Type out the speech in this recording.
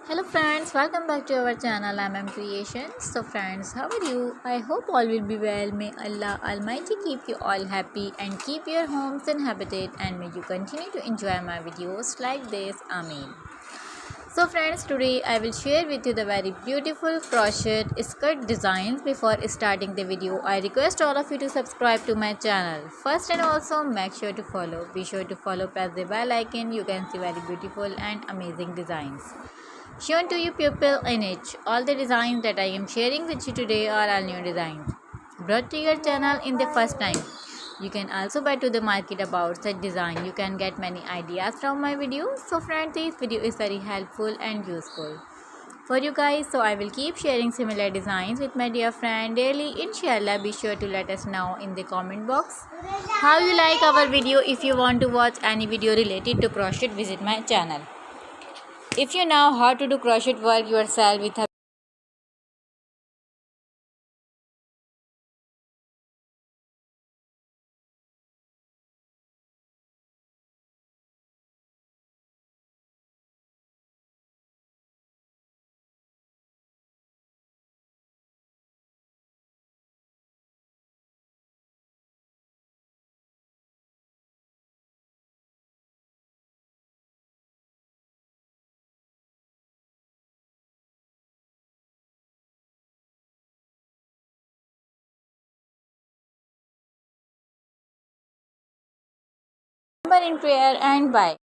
Hello friends, welcome back to our channel Creations. So friends, how are you? I hope all will be well. May Allah Almighty keep you all happy and keep your homes inhabited, and may you continue to enjoy my videos like this. Amen. So friends, today I will share with you the very beautiful crochet skirt designs. Before starting the video, I request all of you to subscribe to my channel first, and also make sure to follow. Be sure to follow, press the bell icon. You can see very beautiful and amazing designs shown to you people in it. All the designs that I am sharing with you today are all new designs brought to your channel in the first time. You can also buy to the market about such design. You can get many ideas from my video. So friends, this video is very helpful and useful for you guys. So I will keep sharing similar designs with my dear friend daily. Inshallah, be sure to let us know in the comment box how you like our video. If you want to watch any video related to crochet, visit my channel. If you know how to do crochet work yourself with a in prayer and bye.